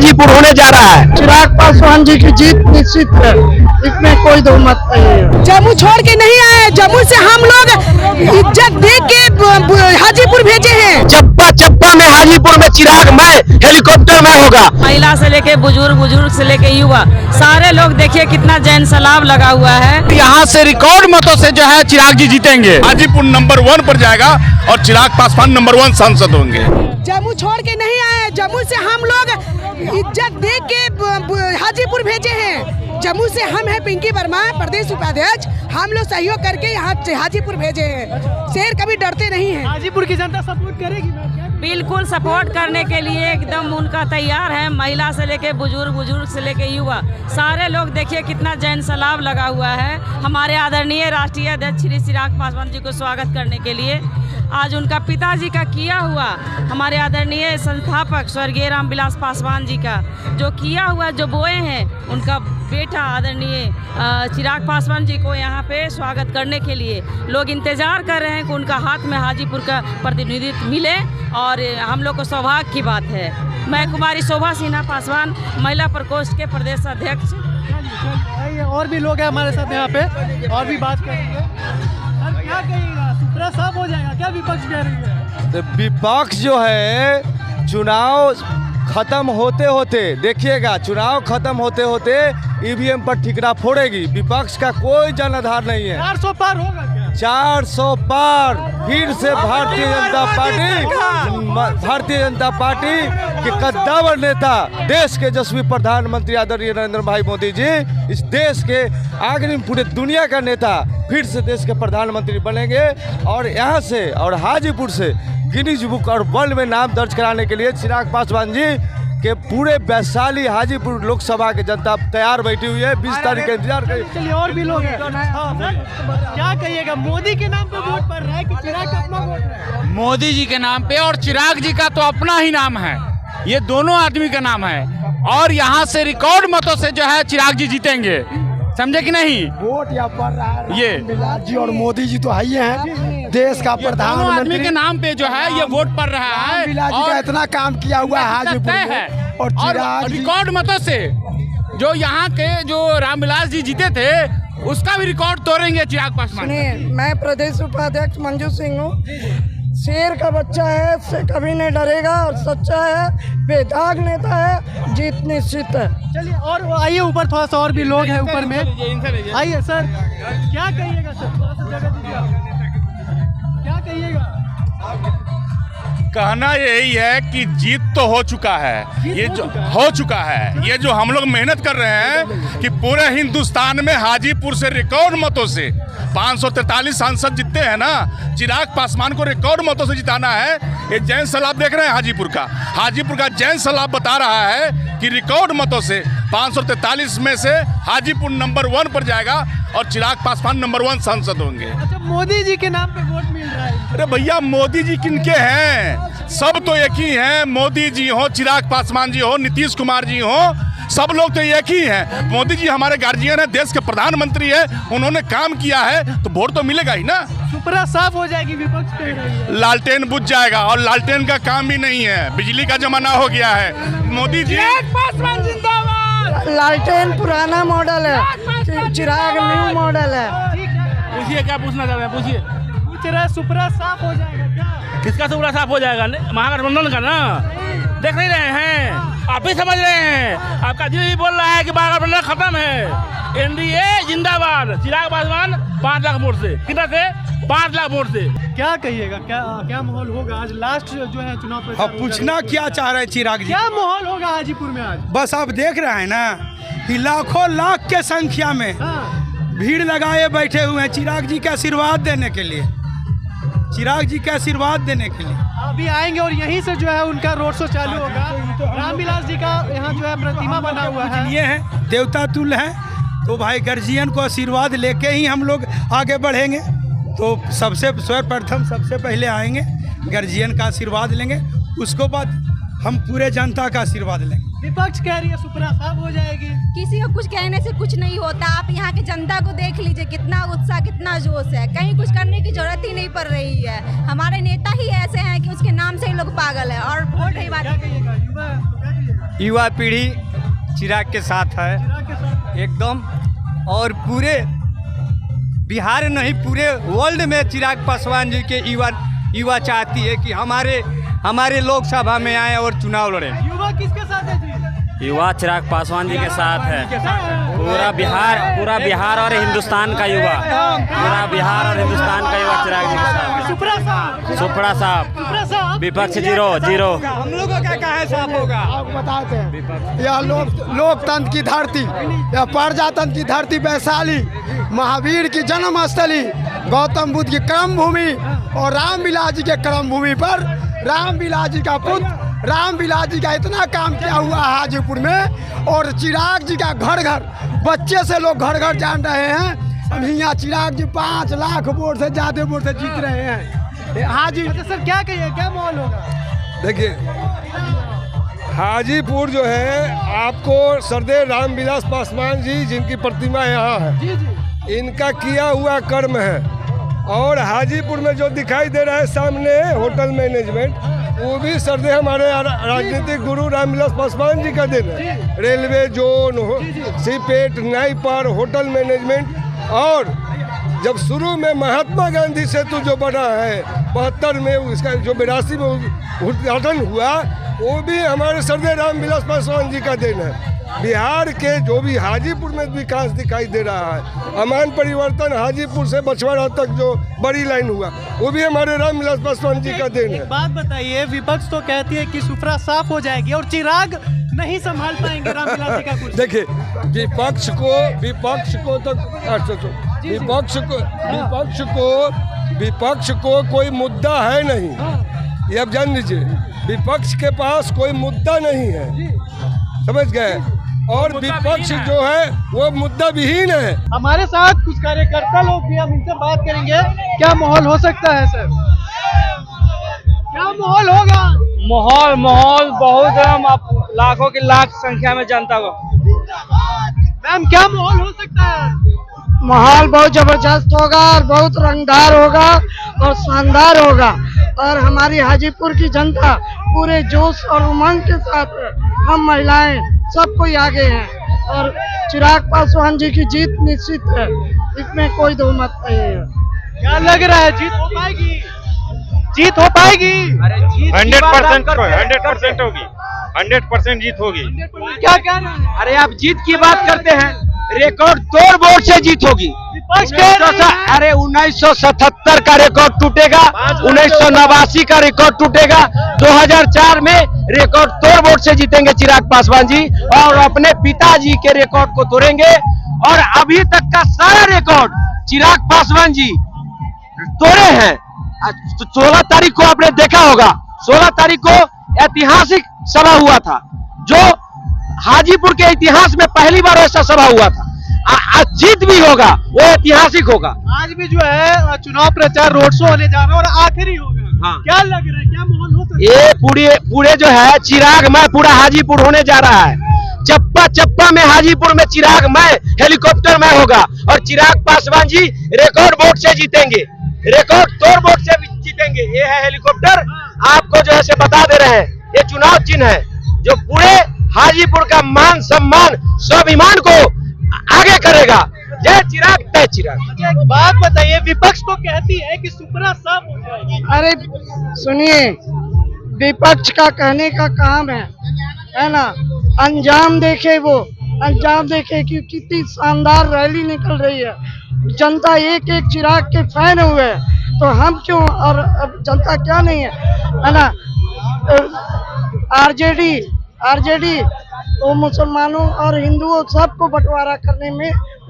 हाजीपुर होने जा रहा है। चिराग पासवान जी की जीत निश्चित है, इसमें कोई दो मत नहीं है। जम्मू छोड़ के नहीं आए, जम्मू से हम लोग इज्जत दे के हाजीपुर भेजे हैं। चप्पा चप्पा में हाजीपुर में चिराग मैं हेलीकॉप्टर में होगा। महिला से लेके बुजुर्ग से लेके युवा सारे लोग देखिए कितना जैन सलाब लगा हुआ है। यहाँ से रिकॉर्ड मतों से जो है चिराग जी जीतेंगे। हाजीपुर नंबर 1 पर जाएगा और चिराग पासवान नंबर 1 सांसद होंगे। जम्मू छोड़ के नहीं आए, जम्मू से हम लोग इज्जत दे के हाजीपुर भेजे हैं। जम्मू से हम हैं पिंकी वर्मा प्रदेश उपाध्यक्ष, हम लोग सहयोग करके यहाँ हाजीपुर भेजे हैं। शेर कभी डरते नहीं हैं। हाजीपुर की जनता सपोर्ट करेगी, बिल्कुल सपोर्ट करने के लिए एकदम उनका तैयार है। महिला से लेके बुजुर्ग से लेके युवा सारे लोग देखिए कितना जैन सलाब लगा हुआ है हमारे आदरणीय राष्ट्रीय अध्यक्ष श्री चिराग पासवान जी को स्वागत करने के लिए। आज उनका पिताजी का किया हुआ, हमारे आदरणीय संस्थापक स्वर्गीय रामविलास पासवान जी का जो किया हुआ, जो बोए हैं, उनका बेटा आदरणीय चिराग पासवान जी को यहाँ पे स्वागत करने के लिए लोग इंतजार कर रहे हैं कि उनका हाथ में हाजीपुर का प्रतिनिधित्व मिले और हम लोग को सौभाग्य की बात है। मैं कुमारी शोभा सिन्हा पासवान महिला प्रकोष्ठ के प्रदेश अध्यक्ष। और भी लोग हैं हमारे साथ यहाँ पे, और भी बात करेंगे। सर क्या कहिएगा, सुपरा साफ हो जाएगा क्या विपक्ष कह रही है? विपक्ष जो है चुनाव खत्म होते होते, देखिएगा चुनाव खत्म होते होते ईवीएम पर ठिकरा फोड़ेगी। विपक्ष का कोई जनाधार नहीं है। 400 पार होगा क्या? 400 पार फिर से भारतीय जनता पार्टी के कद्दावर नेता, देश के यशस्वी प्रधानमंत्री आदरणीय नरेंद्र भाई मोदी जी, इस देश के अग्रिम पूरे दुनिया का नेता फिर से देश के प्रधानमंत्री बनेंगे। और यहाँ से और हाजीपुर से गिनीज बुक और वर्ल्ड में नाम दर्ज कराने के लिए चिराग पासवान जी के पूरे वैशाली हाजीपुर लोकसभा की जनता तैयार बैठी हुई है। 20 तारीख का इंतजार करिए। चलिए और भी लोग हैं। क्या कहिएगा, मोदी के नाम पे वोट पड़ रहा है कि चिराग का अपना वोट है? मोदी जी के नाम पे और चिराग जी का तो अपना ही नाम है, ये दोनों आदमी का नाम है। और यहाँ से रिकॉर्ड मतों से जो है चिराग जी जीतेंगे, समझे कि नहीं? वोट यहाँ पड़ रहा है ये रामविलास जी और मोदी जी तो है ही हैं, देश का प्रधानमंत्री आदमी के नाम पे जो है ये वोट पड़ रहा है। रामविलास जी का इतना काम किया हुआ है हाजीपुर में, और चिराग जी रिकॉर्ड मतों से जो यहाँ के जो रामविलास जी जीते थे उसका भी रिकॉर्ड तोड़ेंगे चिराग पासवान। मैं प्रदेश उपाध्यक्ष मंजू सिंह हूँ। शेर का बच्चा है, इससे कभी नहीं डरेगा और सच्चा है, बेदाग नेता है, जीत निश्चित है। चलिए और आइए ऊपर, थोड़ा सा और भी लोग हैं ऊपर में। आइए सर, क्या कहिएगा सर, थोड़ा सा जगह दीजिए आप। क्या कहिएगा? कहना यही है कि जीत तो हो चुका है, ये जो हो चुका है, ये जो हम लोग मेहनत कर रहे हैं कि पूरे हिंदुस्तान में हाजीपुर से रिकॉर्ड मतों से 543 सांसद जीतते हैं ना, चिराग पासवान को रिकॉर्ड मतों से जिताना है। ये जैन सलाब देख रहे हैं हाजीपुर का जैन सलाब बता रहा है कि रिकॉर्ड मतों से 543 में से हाजीपुर नंबर 1 पर जाएगा और चिराग पासवान नंबर 1 सांसद होंगे। अच्छा, मोदी जी के नाम पे वोट मिल रहा है? अरे भैया, मोदी जी किनके हैं? सब तो एक ही हैं। मोदी जी हो, चिराग पासवान जी हो, नीतीश कुमार जी हो, सब लोग तो एक ही हैं। मोदी जी हमारे गार्जियन है, देश के प्रधानमंत्री है, उन्होंने काम किया है तो वोट तो मिलेगा ही ना। सुपरा साफ हो जाएगी, विपक्ष कह रही है। लालटेन बुझ जाएगा और लालटेन का काम भी नहीं है, बिजली का जमाना हो गया है। मोदी जी पासवान जिंदाबाद। लालटेन पुराना मॉडल है, चिराग न्यू मॉडल है। पूछिए क्या पूछना चाह रहे हैं, पूछिए। पूछ रहे सुपरा साफ हो जाएगा क्या? किसका सुपरा साफ हो जाएगा? महागठबंधन का ना, देख नहीं रहे हैं, आप भी समझ रहे हैं। आपका दिल भी बोल रहा है कि महागठबंधन खत्म है। एनडीए जिंदाबाद। चिराग पासवान 5 लाख वोट से, कितना से? 5 लाख वोट से। क्या कहिएगा, क्या माहौल होगा आज लास्ट जो है चुनाव प्रचार? अब पूछना क्या चाह रहे हैं चिराग जी? क्या माहौल होगा हाजीपुर में आज? बस आप देख रहे हैं ना कि लाखों लाख के संख्या में भीड़ लगाए बैठे हुए हैं चिराग जी के आशीर्वाद देने के लिए, चिराग जी के आशीर्वाद देने के लिए। अभी आएंगे और यहीं से जो है उनका रोड शो चालू होगा। रामविलास जी का यहाँ जो है प्रतिमा बना हुआ है, ये है देवता तुल्य है, तो भाई गार्जियन को आशीर्वाद लेके ही हम लोग आगे बढ़ेंगे। तो सबसे सर्वप्रथम सबसे पहले आएंगे, गार्जियन का आशीर्वाद लेंगे, उसको बाद हम पूरे जनता का आशीर्वाद लेंगे। विपक्ष कह रही है सुपरा साफ हो जाएगी। किसी को कुछ कहने से कुछ नहीं होता। आप यहाँ की जनता को देख लीजिए, कितना उत्साह, कितना जोश है, कहीं कुछ करने की जरूरत ही नहीं पड़ रही है। हमारे नेता ही ऐसे हैं कि उसके नाम से ही लोग पागल है। और वोट रही बात, युवा पीढ़ी चिराग के साथ है एकदम, और पूरे बिहार नहीं पूरे वर्ल्ड में चिराग पासवान जी के युवा चाहती है कि हमारे लोकसभा में आए और चुनाव लड़े। युवा किसके साथ है जी? युवा चिराग पासवान जी के साथ है। पूरा बिहार और हिंदुस्तान का युवा, पूरा बिहार और हिंदुस्तान का युवा चिराग जी के साथ है। सुपड़ा साहब विपक्ष 0-0। हम लोगों का कहाँ साफ होगा? आपको बताते हैं, यह लोकतंत्र की धरती, यह प्रजातंत्र की धरती वैशाली, महावीर की जन्मस्थली, गौतम बुद्ध की कर्म भूमि और रामविलास जी के कर्म भूमि पर रामविलास जी का पुत्र रामविलास जी का इतना काम किया हुआ है हाजीपुर में, और चिराग जी का घर घर बच्चे से लोग घर घर जान रहे हैं। अब यहाँ चिराग जी 5 लाख वोट से ज़्यादा वोट से जीत रहे हैं। हाजी सर क्या कहिए, क्या माहौल होगा? देखिए, हाजीपुर जो है, आपको सरदेव रामविलास पासवान जी जिनकी प्रतिमा यहाँ है, इनका किया हुआ कर्म है। और हाजीपुर में जो दिखाई दे रहा है सामने होटल मैनेजमेंट, वो भी सरदेव हमारे राजनीतिक गुरु रामविलास पासवान जी का दिन है। Railway zone, CIPET, NIPER, hotel management, और जब शुरू में महात्मा गांधी सेतु जो बना है 72 में, उसका जो 82 में उद्घाटन हुआ, वो भी हमारे सरदेव रामविलास पासवान जी का दिन है। बिहार के जो भी हाजीपुर में विकास दिखाई दे रहा है, अमान परिवर्तन हाजीपुर से बछवाड़ा तक जो बड़ी लाइन हुआ, वो भी हमारे रामविलास पासवान जी का दिन है। बात बताइए, विपक्ष तो कहती है कि सुपड़ा साफ हो जाएगी और चिराग नहीं संभाल पाएंगे रामविलास जी का कुर्सी। देखिए, विपक्ष को कोई मुद्दा है नहीं, ये अब जान लीजिए। विपक्ष के पास कोई मुद्दा नहीं है, समझ गए? और विपक्ष जो है वो मुद्दा विहीन है। हमारे साथ कुछ कार्यकर्ता लोग भी, हम इनसे बात करेंगे। क्या माहौल हो सकता है सर? क्या माहौल होगा? माहौल बहुत है, लाखों की लाख संख्या में जनता को। मैम, क्या माहौल हो सकता है? माहौल बहुत जबरदस्त होगा और बहुत रंगदार होगा और शानदार होगा, और हमारी हाजीपुर की जनता पूरे जोश और उमंग के साथ है। हम महिलाएं सब कोई आगे हैं और चिराग पासवान जी की जीत निश्चित है, इसमें कोई दो मत नहीं है। क्या लग रहा है, जीत हो पाएगी? जीत हो पाएगी? 100% होगी, 100% जीत होगी। क्या कहना है? अरे आप जीत की बात करते हैं, रिकॉर्ड तोड़ वोट से जीत होगी। अरे 1977 का रिकॉर्ड टूटेगा, 1989 का रिकॉर्ड टूटेगा, 2004 में रिकॉर्ड तोड़ वोट से जीतेंगे चिराग पासवान जी, और अपने पिताजी के रिकॉर्ड को तोड़ेंगे। और अभी तक का सारा रिकॉर्ड चिराग पासवान जी तोड़े हैं। 16 तारीख को आपने देखा होगा, 16 तारीख को ऐतिहासिक सभा हुआ था, जो हाजीपुर के इतिहास में पहली बार ऐसा सभा हुआ था। आज जीत भी होगा, वो ऐतिहासिक होगा। आज भी जो है चुनाव प्रचार रोड शो होने जा रहा है और आखिरी होगा। हाँ। क्या लग रहा है, क्या माहौल हो सकता है? ये पूरे जो है चिराग में पूरा हाजीपुर होने जा रहा है। चप्पा चप्पा में हाजीपुर में चिराग में, हेलीकॉप्टर में होगा, और चिराग पासवान जी रिकॉर्ड वोट से जीतेंगे, रिकॉर्ड तोड़ वोट से जीतेंगे। ये है हेलीकॉप्टर, आपको जो है बता दे रहे हैं, ये चुनाव चिन्ह है जो पूरे हाजीपुर का मान सम्मान स्वाभिमान को आगे करेगा। जय चिराग, जय चिराग। एक बात बताइए, विपक्ष तो कहती है कि सुपड़ा साफ हो जाएगी। अरे सुनिए, विपक्ष का कहने का काम है ना, अंजाम देखे, वो अंजाम देखे कि कितनी शानदार रैली निकल रही है। जनता एक एक चिराग के फैन हुए, तो हम क्यों, और अब जनता क्या नहीं है ना। आरजेडी वो मुसलमानों और हिंदुओं सबको बंटवारा करने में